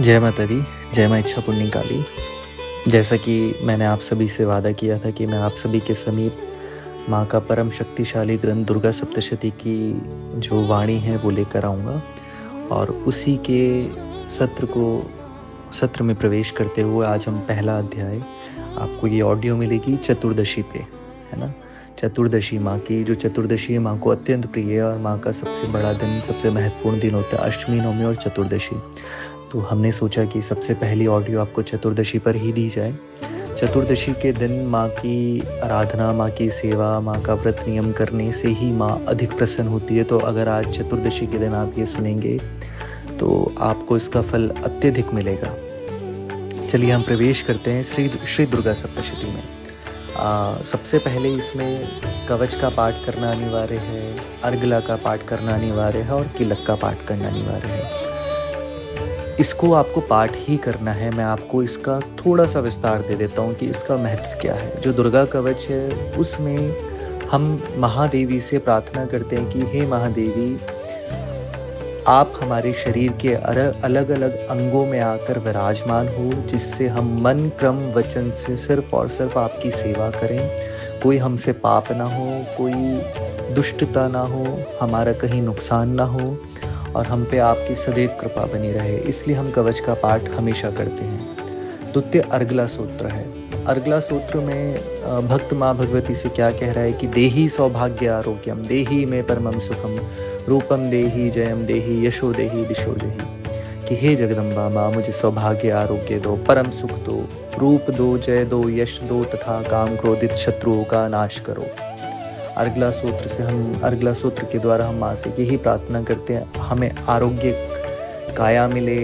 जय माता दी, जय माँ इच्छा पुण्य काली। जैसा कि मैंने आप सभी से वादा किया था कि मैं आप सभी के समीप माँ का परम शक्तिशाली ग्रंथ दुर्गा सप्तशती की जो वाणी है वो लेकर आऊँगा, और उसी के सत्र में प्रवेश करते हुए आज हम पहला अध्याय, आपको ये ऑडियो मिलेगी चतुर्दशी पे, है ना। चतुर्दशी माँ की, जो चतुर्दशी है माँ को अत्यंत प्रिय है, और माँ का सबसे बड़ा दिन, सबसे महत्वपूर्ण दिन होता है अष्टमी, नवमी और चतुर्दशी। तो हमने सोचा कि सबसे पहली ऑडियो आपको चतुर्दशी पर ही दी जाए। चतुर्दशी के दिन माँ की आराधना, माँ की सेवा, माँ का व्रत नियम करने से ही माँ अधिक प्रसन्न होती है। तो अगर आज चतुर्दशी के दिन आप ये सुनेंगे तो आपको इसका फल अत्यधिक मिलेगा। चलिए हम प्रवेश करते हैं श्री दुर्गा सप्तशती में। सबसे पहले इसमें कवच का पाठ करना अनिवार्य है, अर्गला का पाठ करना अनिवार्य है, और किलक का पाठ करना अनिवार्य है। इसको आपको पाठ ही करना है। मैं आपको इसका थोड़ा सा विस्तार दे देता हूँ कि इसका महत्व क्या है। जो दुर्गा कवच है उसमें हम महादेवी से प्रार्थना करते हैं कि हे महादेवी, आप हमारे शरीर के अलग अलग अंगों में आकर विराजमान हो, जिससे हम मन क्रम वचन से सिर्फ और सिर्फ आपकी सेवा करें। कोई हमसे पाप ना हो, कोई दुष्टता ना हो, हमारा कहीं नुकसान ना हो, और हम पे आपकी सदैव कृपा बनी रहे। इसलिए हम कवच का पाठ हमेशा करते हैं। द्वितीय अर्गला सूत्र है। अर्गला सूत्र में भक्त माँ भगवती से क्या कह रहा है कि देही सौभाग्य आरोग्यम, देही में परमम सुखम, रूपम देही जयम देही, यशो देही दिशो देही। कि हे जगदम्बा माँ, मुझे सौभाग्य आरोग्य दो, परम सुख दो, रूप दो, जय दो, यश दो, तथा काम क्रोधित शत्रुओं का नाश करो। अर्गला सूत्र के द्वारा हम माँ से यही प्रार्थना करते हैं, हमें आरोग्य काया मिले,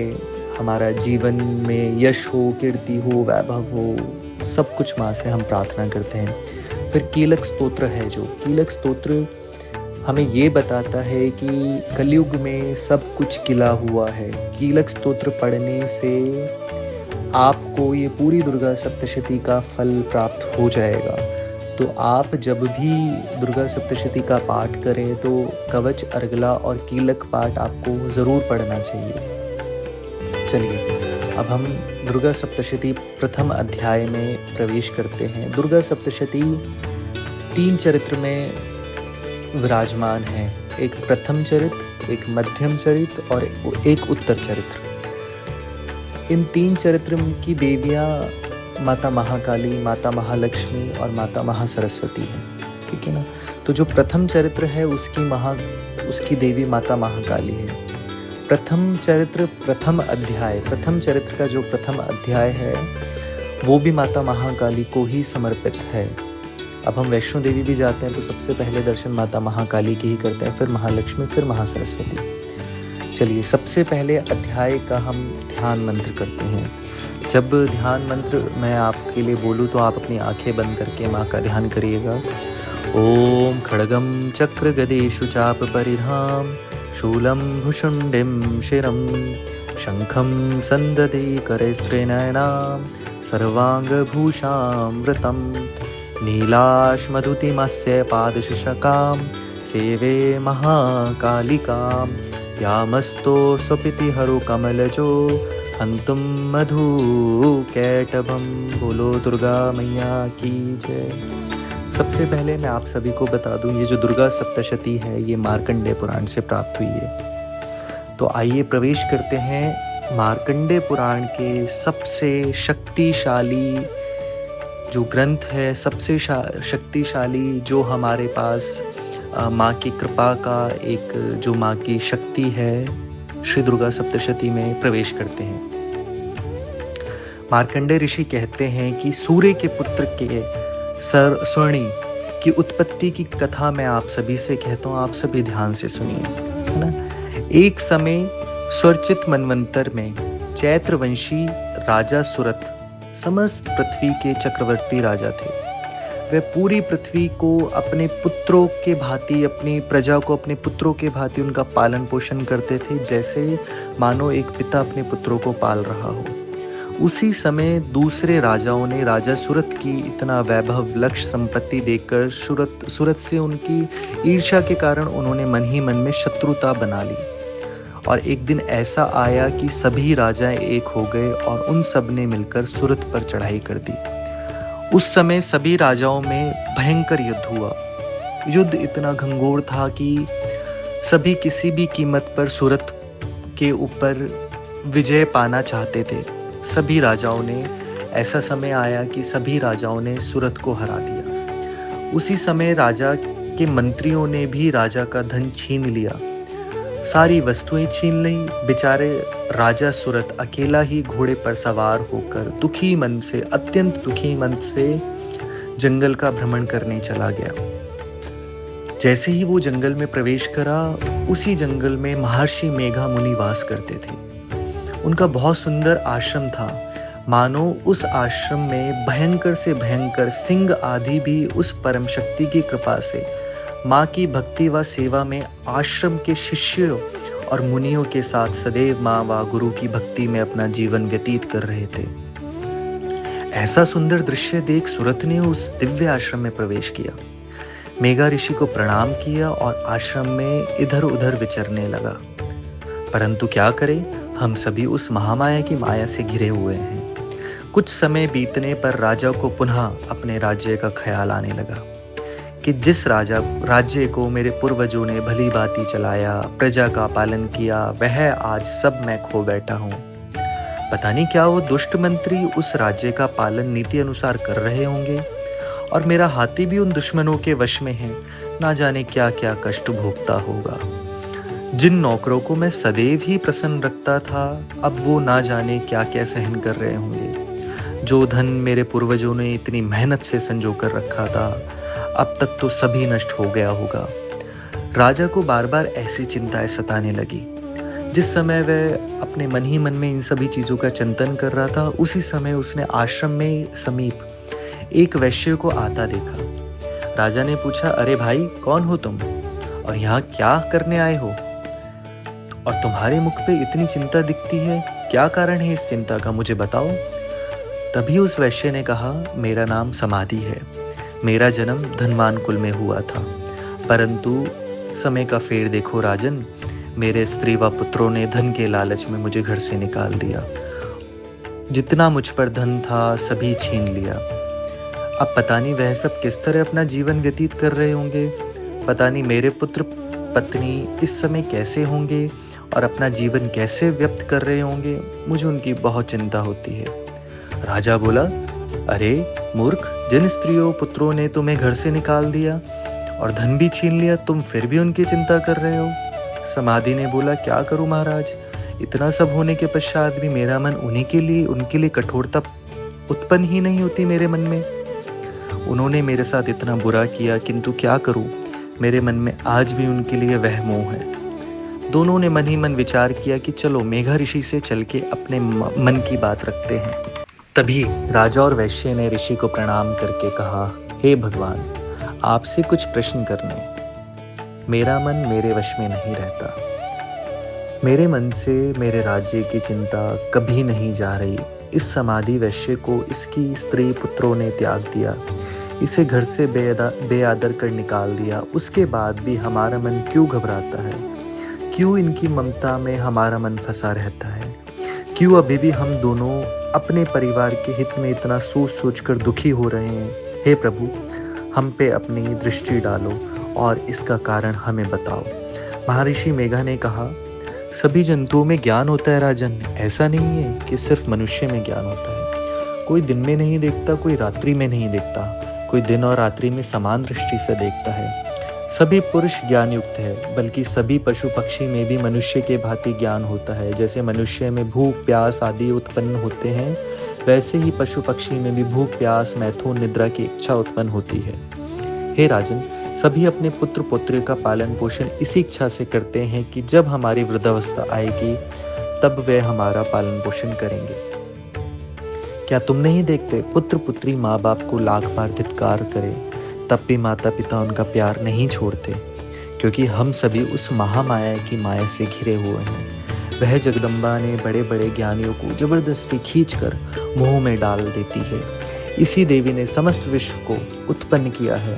हमारा जीवन में यश हो, कीर्ति हो, वैभव हो, सब कुछ माँ से हम प्रार्थना करते हैं। फिर कीलक स्तोत्र है। जो कीलक स्तोत्र हमें ये बताता है कि कलयुग में सब कुछ किला हुआ है। कीलक स्तोत्र पढ़ने से आपको ये पूरी दुर्गा सप्तशती का फल प्राप्त हो जाएगा। तो आप जब भी दुर्गा सप्तशती का पाठ करें तो कवच, अर्गला और कीलक पाठ आपको ज़रूर पढ़ना चाहिए। चलिए अब हम दुर्गा सप्तशती प्रथम अध्याय में प्रवेश करते हैं। दुर्गा सप्तशती 3 चरित्र में विराजमान है। एक प्रथम चरित्र, एक मध्यम चरित्र और एक उत्तर चरित्र। इन 3 चरित्र की देवियाँ माता महाकाली, माता महालक्ष्मी और माता महासरस्वती है। ठीक है ना। तो जो प्रथम चरित्र है उसकी देवी माता महाकाली है। प्रथम चरित्र प्रथम चरित्र का जो प्रथम अध्याय है वो भी माता महाकाली को ही समर्पित है। अब हम वैष्णो देवी भी जाते हैं तो सबसे पहले दर्शन माता महाकाली के ही करते हैं, फिर महालक्ष्मी, फिर महासरस्वती। चलिए सबसे पहले अध्याय का हम ध्यान मंत्र करते हैं। जब ध्यान मंत्र मैं आपके लिए बोलूँ तो आप अपनी आंखें बंद करके माँ का ध्यान करिएगा। ओम खड्गम चक्र गदेषु चाप परिधाम, शूलम भुषुंडिम शिरम, शंखम संददे करैस्त्रिनयनाम, सर्वांग भूषामृतम, नीलाश्मधुतिमस्य पादशुषकाम, सेवे महाकालिकाम, यामस्तो स्वपिति हरु कमलजो, हंतुम मधु कैटभम। बोलो दुर्गा मैया की जय। सबसे पहले मैं आप सभी को बता दूं, ये जो दुर्गा सप्तशती है ये मार्कंडेय पुराण से प्राप्त हुई है। तो आइए प्रवेश करते हैं मार्कंडेय पुराण के सबसे शक्तिशाली जो ग्रंथ है, सबसे शक्तिशाली जो हमारे पास माँ की कृपा का एक जो माँ की शक्ति है, श्री दुर्गा सप्तशती में प्रवेश करते हैं। मार्कंडेय ऋषि कहते हैं कि सूर्य के पुत्र के स्वर्णी की उत्पत्ति की कथा मैं आप सभी से कहता हूँ, आप सभी ध्यान से सुनिए, है ना। एक समय स्वरचित मनवंतर में चैत्रवंशी राजा सुरथ समस्त पृथ्वी के चक्रवर्ती राजा थे। वह पूरी पृथ्वी को अपने पुत्रों के भांति, अपनी प्रजा को अपने पुत्रों के भांति उनका पालन पोषण करते थे, जैसे मानो एक पिता अपने पुत्रों को पाल रहा हो। उसी समय दूसरे राजाओं ने राजा सूरत की इतना वैभव, लक्ष्य, संपत्ति देखकर सूरत से उनकी ईर्ष्या के कारण उन्होंने मन ही मन में शत्रुता बना ली और एक दिन ऐसा आया कि सभी राजाएं एक हो गए और उन सब ने मिलकर सूरत पर चढ़ाई कर दी। उस समय सभी राजाओं में भयंकर युद्ध हुआ। युद्ध इतना घंघोर था कि सभी किसी भी कीमत पर सूरत के ऊपर विजय पाना चाहते थे। सभी राजाओं ने, ऐसा समय आया कि सभी राजाओं ने सूरत को हरा दिया। उसी समय राजा के मंत्रियों ने भी राजा का धन छीन लिया, सारी वस्तुएं छीन ली। बेचारे राजा सूरत अकेला ही घोड़े पर सवार होकर दुखी मन से, अत्यंत दुखी मन से जंगल का भ्रमण करने चला गया। जैसे ही वो जंगल में प्रवेश करा, उसी जंगल में महर्षि मेघा मुनि वास करते थे। उनका बहुत सुंदर आश्रम था, मानो उस आश्रम में भयंकर से भयंकर सिंह आदि भी उस परम शक्ति की कृपा से माँ की भक्ति व सेवा में आश्रम के शिष्यों और मुनियों के साथ सदैव माँ व गुरु की भक्ति में अपना जीवन व्यतीत कर रहे थे। ऐसा सुंदर दृश्य देख सूरत ने उस दिव्य आश्रम में प्रवेश किया, मेघा ऋषि को प्रणाम किया और आश्रम में इधर उधर विचरने लगा। परंतु क्या करें, हम सभी उस महामाया की माया से घिरे हुए हैं। कुछ समय बीतने पर राजा को पुनः अपने राज्य का ख्याल आने लगा कि जिस राज्य को मेरे पूर्वजों ने भली भांति चलाया, प्रजा का पालन किया, वह आज सब मैं खो बैठा हूँ। पता नहीं क्या वो दुष्ट मंत्री उस राज्य का पालन नीति अनुसार कर रहे होंगे और मेरा हाथी भी उन दुश्मनों के वश में है। ना जाने क्या क्या कष्ट भोगता होगा। जिन नौकरों को मैं सदैव ही प्रसन्न रखता था, अब वो ना जाने क्या क्या सहन कर रहे होंगे। जो धन मेरे पूर्वजों ने इतनी मेहनत से संजो कर रखा था, अब तक तो सभी नष्ट हो गया होगा। राजा को बार बार ऐसी चिंताएं सताने लगी। जिस समय वह अपने मन ही मन में इन सभी चीज़ों का चिंतन कर रहा था, उसी समय उसने आश्रम में समीप एक वैश्य को आता देखा। राजा ने पूछा, अरे भाई, कौन हो तुम और यहाँ क्या करने आए हो? और तुम्हारे मुख पे इतनी चिंता दिखती है, क्या कारण है इस चिंता का, मुझे बताओ। तभी उस वैश्य ने कहा, मेरा नाम समाधि है। मेरा जन्म धनवान कुल में हुआ था, परंतु समय का फेर देखो राजन, मेरे स्त्री व पुत्रों ने धन के लालच में मुझे घर से निकाल दिया। जितना मुझ पर धन था सभी छीन लिया। अब पता नहीं वह सब किस तरह अपना जीवन व्यतीत कर रहे होंगे। पता नहीं मेरे पुत्र पत्नी इस समय कैसे होंगे और अपना जीवन कैसे व्यक्त कर रहे होंगे। मुझे उनकी बहुत चिंता होती है। राजा बोला, अरे मूर्ख, जिन स्त्रियों पुत्रों ने तुम्हें घर से निकाल दिया और धन भी छीन लिया, तुम फिर भी उनकी चिंता कर रहे हो। समाधि ने बोला, क्या करूं महाराज, इतना सब होने के पश्चात भी मेरा मन उनके लिए कठोरता उत्पन्न ही नहीं होती मेरे मन में। उन्होंने मेरे साथ इतना बुरा किया, किंतु क्या करूं, मेरे मन में आज भी उनके लिए वह मोह है। दोनों ने मन ही मन विचार किया कि चलो मेघा ऋषि से चल के अपने मन की बात रखते हैं। तभी राजा और वैश्य ने ऋषि को प्रणाम करके कहा, हे भगवान, आपसे कुछ प्रश्न करने। मेरा मन मेरे वश में नहीं रहता। मेरे मन से मेरे राज्य की चिंता कभी नहीं जा रही। इस समाधि वैश्य को इसकी स्त्री पुत्रों ने त्याग दिया, इसे घर से बेआदर कर निकाल दिया। उसके बाद भी हमारा मन क्यों घबराता है? क्यों इनकी ममता में हमारा मन फंसा रहता है? क्यों अभी भी हम दोनों अपने परिवार के हित में इतना सोच सोच कर दुखी हो रहे हैं? हे प्रभु, हम पे अपनी दृष्टि डालो और इसका कारण हमें बताओ। महर्षि मेघा ने कहा, सभी जंतुओं में ज्ञान होता है राजन, ऐसा नहीं है कि सिर्फ मनुष्य में ज्ञान होता है। कोई दिन में नहीं देखता, कोई रात्रि में नहीं देखता, कोई दिन और रात्रि में समान दृष्टि से देखता है। सभी पुरुष ज्ञान युक्त है, बल्कि सभी पशु पक्षी में भी मनुष्य के भांति ज्ञान होता है। जैसे मनुष्य में भूख प्यास आदि उत्पन्न होते हैं, वैसे ही पशु पक्षी में भी भूख प्यास मैथुन निद्रा की इच्छा उत्पन्न होती है। हे राजन, सभी अपने पुत्र पुत्री का पालन पोषण इसी इच्छा से करते हैं कि जब हमारी वृद्धावस्था आएगी तब वे हमारा पालन पोषण करेंगे। क्या तुम नहीं देखते, पुत्र पुत्री माँ बाप को लाख बार धिक्कार करे तब भी माता पिता उनका प्यार नहीं छोड़ते, क्योंकि हम सभी उस महामाया की माया से घिरे हुए हैं। वह जगदम्बा ने बड़े बड़े ज्ञानियों को जबरदस्ती खींचकर मोह में डाल देती है। इसी देवी ने समस्त विश्व को उत्पन्न किया है।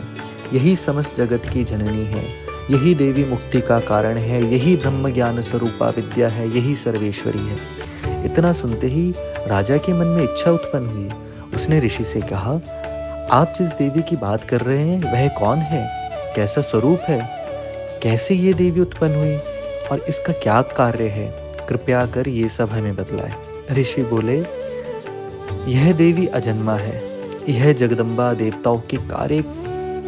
यही समस्त जगत की जननी है। यही देवी मुक्ति का कारण है, यही ब्रह्म ज्ञान स्वरूपा विद्या है, यही सर्वेश्वरी है। इतना सुनते ही राजा के मन में इच्छा उत्पन्न हुई। उसने ऋषि से कहा, आप जिस देवी की बात कर रहे हैं वह कौन है, कैसा स्वरूप है, कैसे ये देवी उत्पन्न हुई और इसका क्या कार्य है, कृपया कर ये सब हमें बतलाए। ऋषि बोले, यह देवी अजन्मा है, यह जगदम्बा देवताओं के कार्य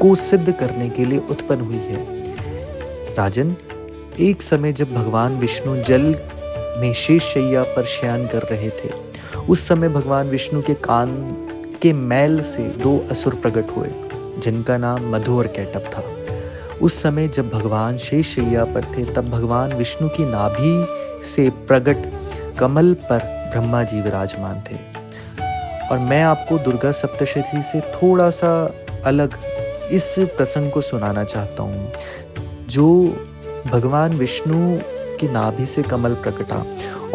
को सिद्ध करने के लिए उत्पन्न हुई है। राजन, एक समय जब भगवान विष्णु जल में शेष शैया पर शयन कर रहे थे, उस समय भगवान विष्णु के कान के मैल से 2 असुर प्रकट हुए, जिनका नाम मधु और कैटभ था। उस समय जब भगवान शेष शैया पर थे, तब भगवान विष्णु की नाभि से प्रकट कमल पर ब्रह्मा जी विराजमान थे। और मैं आपको दुर्गा सप्तशती से थोड़ा सा अलग इस प्रसंग को सुनाना चाहता हूँ, जो भगवान विष्णु की नाभि से कमल प्रकटा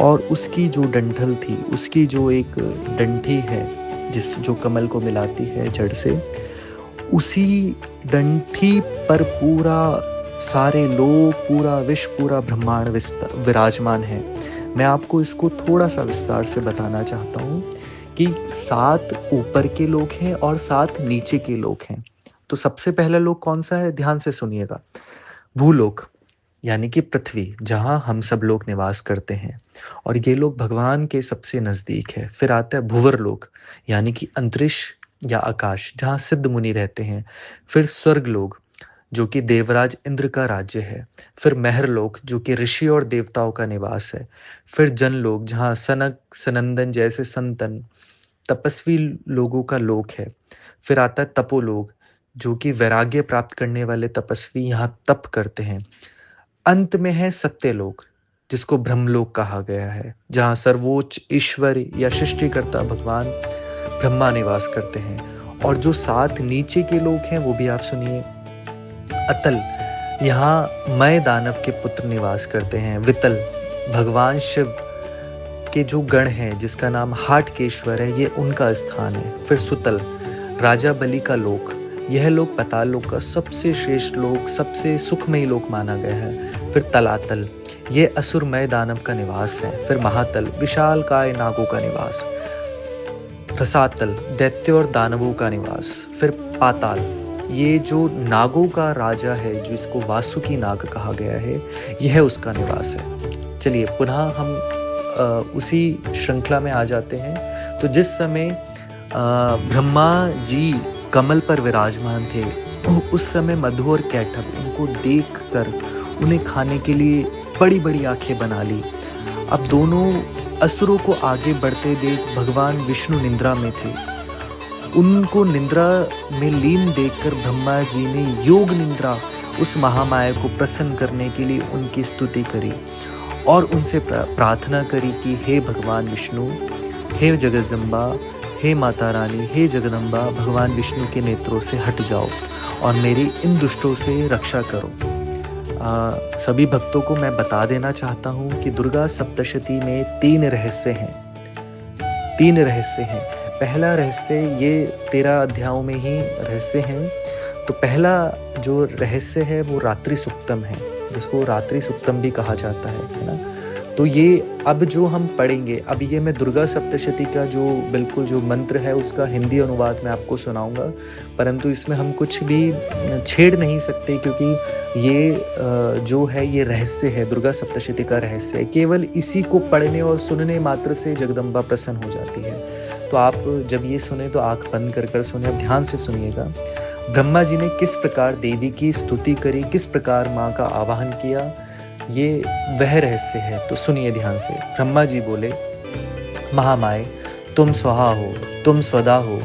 और उसकी जो डंठल थी, उसकी जो एक डंठी है जो कमल को मिलाती है जड़ से, उसी डंठी पर पूरा सारे लोग, पूरा विश्व, पूरा ब्रह्मांड विराजमान है। मैं आपको इसको थोड़ा सा विस्तार से बताना चाहता हूँ कि 7 ऊपर के लोग हैं और 7 नीचे के लोग हैं। तो सबसे पहला लोग कौन सा है, ध्यान से सुनिएगा। भूलोक यानी कि पृथ्वी, जहाँ हम सब लोग निवास करते हैं, और ये लोग भगवान के सबसे नजदीक है। फिर आता है भुवर लोक यानी कि अंतरिक्ष या आकाश, जहाँ सिद्ध मुनि रहते हैं। फिर स्वर्ग लोक जो कि देवराज इंद्र का राज्य है। फिर महर लोक जो कि ऋषि और देवताओं का निवास है। फिर जन लोक जहाँ सनक सनंदन जैसे संतन तपस्वी लोगों का लोक है। फिर आता है तपोलोक जो कि वैराग्य प्राप्त करने वाले तपस्वी यहाँ तप करते हैं। अंत में है सत्यलोक, जिसको ब्रह्मलोक कहा गया है, जहाँ सर्वोच्च ईश्वर या सृष्टिकर्ता भगवान ब्रह्मा निवास करते हैं। और जो 7 नीचे के लोग हैं वो भी आप सुनिए। अतल, यहाँ मय दानव के पुत्र निवास करते हैं। वितल, भगवान शिव के जो गण हैं जिसका नाम हाटकेश्वर है, ये उनका स्थान है। फिर सुतल, राजा बलि का लोक, यह लोक पाताल लोक का सबसे श्रेष्ठ लोक, सबसे सुखमयी लोक माना गया है। फिर तलातल, ये असुरमय दानव का निवास है। फिर महातल, विशाल काय नागों का निवास। रसातल, दैत्य और दानवों का निवास। फिर पाताल, ये जो नागों का राजा है, जो इसको वासुकी नाग कहा गया है, यह उसका निवास है। चलिए पुनः हम उसी श्रृंखला में आ जाते हैं। तो जिस समय ब्रह्मा जी कमल पर विराजमान थे, उस समय मधु और कैटभ उनको देखकर उन्हें खाने के लिए बड़ी बड़ी आंखें बना ली। अब दोनों असुरों को आगे बढ़ते देख भगवान विष्णु निद्रा में थे। उनको निद्रा में लीन देखकर ब्रह्मा जी ने योग निद्रा उस महामाया को प्रसन्न करने के लिए उनकी स्तुति करी और उनसे प्रार्थना करी कि हे भगवान विष्णु, हे जगदम्बा, हे माता रानी, हे जगदम्बा, भगवान विष्णु के नेत्रों से हट जाओ और मेरी इन दुष्टों से रक्षा करो। सभी भक्तों को मैं बता देना चाहता हूँ कि दुर्गा सप्तशती में 3 रहस्य हैं। 3 रहस्य हैं। पहला रहस्य, ये 13 अध्यायों में ही रहस्य हैं। तो पहला जो रहस्य है वो रात्रि सुक्तम है, जिसको रात्रि सुक्तम भी कहा जाता है ना। तो ये अब जो हम पढ़ेंगे, अब ये मैं दुर्गा सप्तशती का जो बिल्कुल जो मंत्र है उसका हिंदी अनुवाद मैं आपको सुनाऊंगा, परंतु इसमें हम कुछ भी छेड़ नहीं सकते, क्योंकि ये जो है ये रहस्य है, दुर्गा सप्तशती का रहस्य है। केवल इसी को पढ़ने और सुनने मात्र से जगदम्बा प्रसन्न हो जाती है। तो आप जब ये सुने तो आंख बंद कर सुने, अब ध्यान से सुनिएगा। ब्रह्मा जी ने किस प्रकार देवी की स्तुति करी, किस प्रकार माँ का आवाहन किया, ये वह रहस्य है। तो सुनिए ध्यान से। ब्रह्मा जी बोले, महामाय तुम स्वाहा हो, तुम स्वदा हो,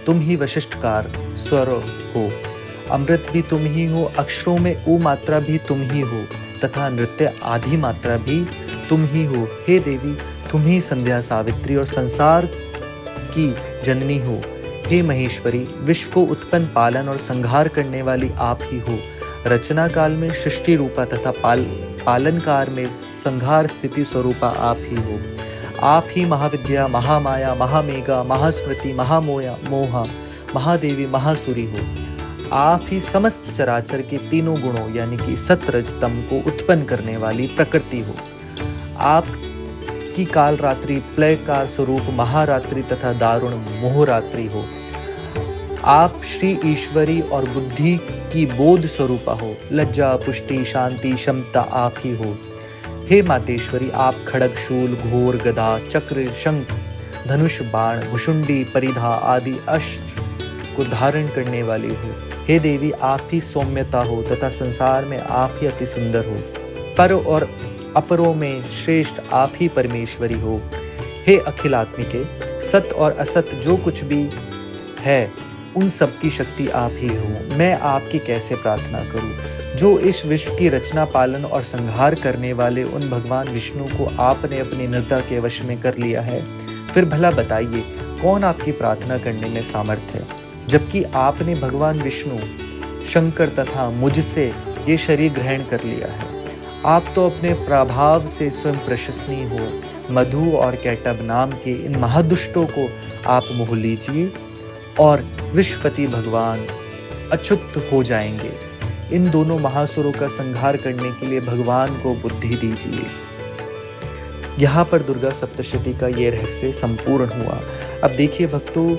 तुम ही वशिष्ठकार स्वर हो, अमृत भी तुम ही हो, अक्षरों में ऊ मात्रा भी तुम ही हो, तथा नृत्य आदि मात्रा भी तुम ही हो। हे देवी, तुम ही संध्या सावित्री और संसार की जननी हो। हे महेश्वरी, विश्व को उत्पन्न, पालन और संहार करने वाली आप ही हो। रचना काल में सृष्टि रूपा तथा पालन काल में संहार स्थिति स्वरूपा आप ही हो। आप ही महाविद्या, महामाया, महामेघा, महास्मृति, महामोया, मोहा, महादेवी, महासुरी हो। आप ही समस्त चराचर के तीनों गुणों यानी कि सत रज तम को उत्पन्न करने वाली प्रकृति हो। आप की काल रात्रि प्रलयकार स्वरूप महारात्रि तथा दारुण मोहरात्रि हो। आप श्री ईश्वरी और बुद्धि की बोध स्वरूपा हो। लज्जा पुष्टि शांति क्षमता आप ही हो। हे मातेश्वरी, आप खड़ग शूल घोर गदा चक्र शंख धनुष बाण भुषुंडी परिधा आदि अस्त्र को धारण करने वाली हो। हे देवी, आप ही सौम्यता हो तथा संसार में आप ही अति सुंदर हो। पर और अपरों में श्रेष्ठ आप ही परमेश्वरी हो। हे अखिलात्मिके, सत और असत जो कुछ भी है उन सब की शक्ति आप ही हो। मैं आपकी कैसे प्रार्थना करूं, जो इस विश्व की रचना पालन और संहार करने वाले उन भगवान विष्णु को आपने अपनी निर्ता के वश में कर लिया है। फिर भला बताइए, कौन आपकी प्रार्थना करने में सामर्थ्य है, जबकि आपने भगवान विष्णु शंकर तथा मुझसे ये शरीर ग्रहण कर लिया है। आप तो अपने प्रभाव से स्वयं प्रशंसनीय हो। मधु और कैटब नाम के इन महादुष्टों को आप मोह लीजिए और विश्वपति भगवान अच्युत हो जाएंगे। इन दोनों महासुरों का संहार करने के लिए भगवान को बुद्धि दीजिए। यहाँ पर दुर्गा सप्तशती का ये रहस्य संपूर्ण हुआ। अब देखिए भक्तों,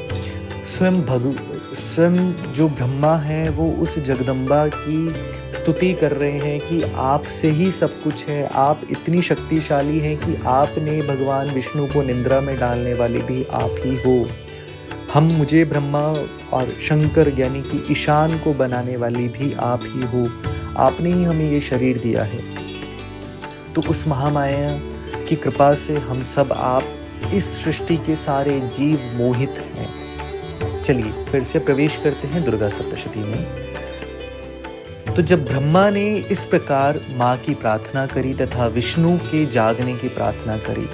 स्वयं जो ब्रह्मा है वो उस जगदम्बा की स्तुति कर रहे हैं कि आपसे ही सब कुछ है, आप इतनी शक्तिशाली हैं कि आपने भगवान विष्णु को निंद्रा में डालने वाले भी आप ही हो। मुझे ब्रह्मा और शंकर यानी कि ईशान को बनाने वाली भी आप ही हो। आपने ही हमें ये शरीर दिया है। तो उस महामाया की कृपा से हम सब आप इस सृष्टि के सारे जीव मोहित हैं। चलिए फिर से प्रवेश करते हैं दुर्गा सप्तशती में। तो जब ब्रह्मा ने इस प्रकार माँ की प्रार्थना करी तथा विष्णु के जागने की प्रार्थना करी,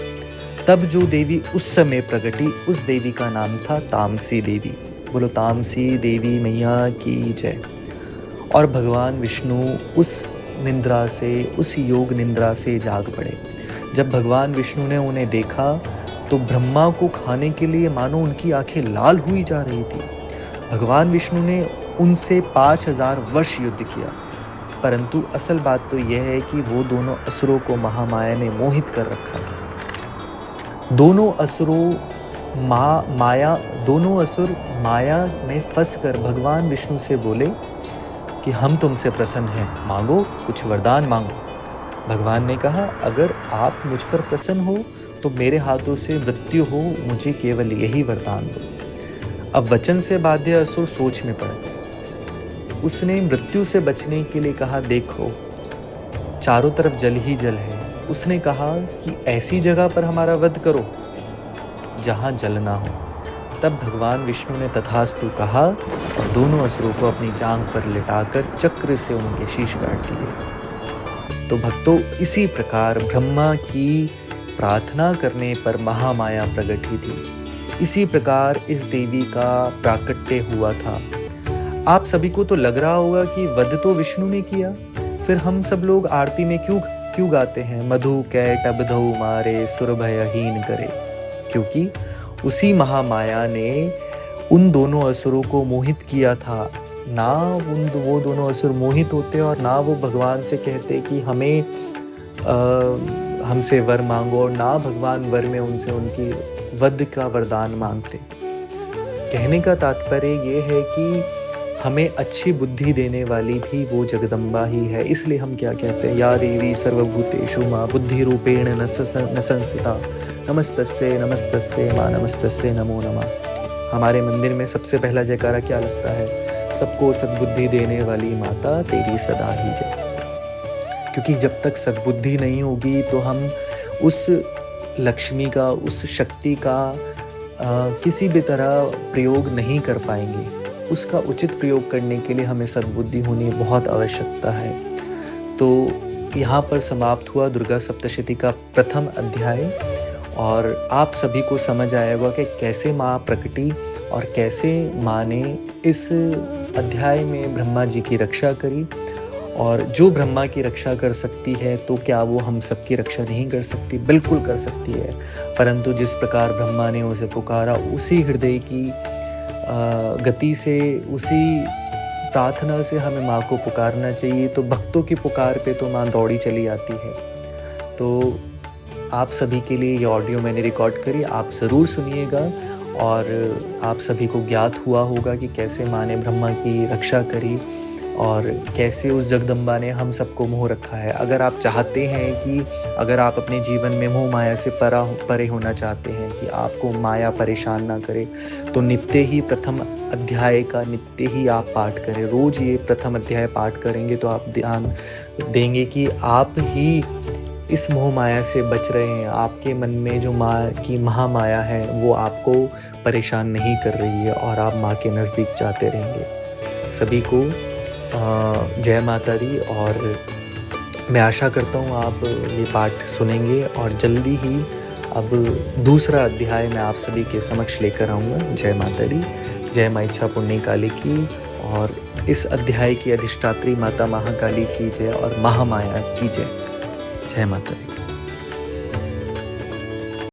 तब जो देवी उस समय प्रकटी, उस देवी का नाम था तामसी देवी। बोलो तामसी देवी मैया की जय। और भगवान विष्णु उस निंद्रा से, उस योग निंद्रा से जाग पड़े। जब भगवान विष्णु ने उन्हें देखा तो ब्रह्मा को खाने के लिए मानो उनकी आंखें लाल हुई जा रही थी। भगवान विष्णु ने उनसे 5000 वर्ष युद्ध किया, परंतु असल बात तो यह है कि वो दोनों असुरों को महामाया ने मोहित कर रखा था। दोनों असुर माया में फंसकर भगवान विष्णु से बोले कि हम तुमसे प्रसन्न हैं, मांगो, कुछ वरदान मांगो। भगवान ने कहा, अगर आप मुझ पर प्रसन्न हो तो मेरे हाथों से मृत्यु हो, मुझे केवल यही वरदान दो। अब वचन से बाध्य असुर सोच में पड़ गए। उसने मृत्यु से बचने के लिए कहा, देखो चारों तरफ जल ही जल है। उसने कहा कि ऐसी जगह पर हमारा वध करो जहां जल ना हो। तब भगवान विष्णु ने तथास्तु कहा और दोनों असुरों को अपनी जांघ पर लिटाकर चक्र से उनके शीश काट दिए। तो भक्तों, इसी प्रकार ब्रह्मा की प्रार्थना करने पर महामाया प्रकट हुई थी। इसी प्रकार इस देवी का प्राकट्य हुआ था। आप सभी को तो लग रहा होगा कि वध तो विष्णु ने किया, फिर हम सब लोग आरती में क्यों गाते हैं, मधु कैट अबधौ मारे सुर भयहीन करे, क्योंकि उसी महामाया ने उन दोनों असुरों को मोहित किया था। ना वो दोनों असुर मोहित होते और ना वो भगवान से कहते कि हमसे वर मांगो, और ना भगवान वर में उनसे उनकी वध का वरदान मांगते। कहने का तात्पर्य ये है कि हमें अच्छी बुद्धि देने वाली भी वो जगदम्बा ही है। इसलिए हम क्या कहते हैं, या देवी सर्वभूतेषु मां बुद्धि रूपेण न संस्थिता नमस्तस्ये नमस्तस्ये मां नमस्तस्ये नमो नमः। हमारे मंदिर में सबसे पहला जयकारा क्या लगता है, सबको सद्बुद्धि देने वाली माता तेरी सदा ही जय। क्योंकि जब तक सद्बुद्धि नहीं होगी तो हम उस लक्ष्मी का, उस शक्ति का किसी भी तरह प्रयोग नहीं कर पाएंगे। उसका उचित प्रयोग करने के लिए हमें सद्बुद्धि होनी बहुत आवश्यकता है। तो यहाँ पर समाप्त हुआ दुर्गा सप्तशती का प्रथम अध्याय, और आप सभी को समझ आएगा कि कैसे माँ प्रकटी और कैसे माँ ने इस अध्याय में ब्रह्मा जी की रक्षा करी। और जो ब्रह्मा की रक्षा कर सकती है तो क्या वो हम सबकी रक्षा नहीं कर सकती? बिल्कुल कर सकती है। परंतु जिस प्रकार ब्रह्मा ने उसे पुकारा, उसी हृदय की गति से, उसी प्रार्थना से हमें माँ को पुकारना चाहिए, तो भक्तों की पुकार पे तो माँ दौड़ी चली आती है। तो आप सभी के लिए ये ऑडियो मैंने रिकॉर्ड करी, आप ज़रूर सुनिएगा और आप सभी को ज्ञात हुआ होगा कि कैसे माँ ने ब्रह्मा की रक्षा करी और कैसे उस जगदम्बा ने हम सबको मोह रखा है। अगर आप चाहते हैं कि अगर आप अपने जीवन में मोह माया से परे होना चाहते हैं कि आपको माया परेशान ना करे, तो नित्य ही प्रथम अध्याय का नित्य ही आप पाठ करें। रोज़ ये प्रथम अध्याय पाठ करेंगे तो आप ध्यान देंगे कि आप ही इस मोह माया से बच रहे हैं। आपके मन में जो माँ की महामाया है वो आपको परेशान नहीं कर रही है और आप माँ के नज़दीक जाते रहेंगे। सभी को जय माता दी, और मैं आशा करता हूँ आप ये पाठ सुनेंगे और जल्दी ही अब दूसरा अध्याय मैं आप सभी के समक्ष लेकर आऊँगा। जय माता दी, जय माँ इच्छा पुण्य काली की, और इस अध्याय की अधिष्ठात्री माता महाकाली की जय और महामाया की जय। जय माता दी।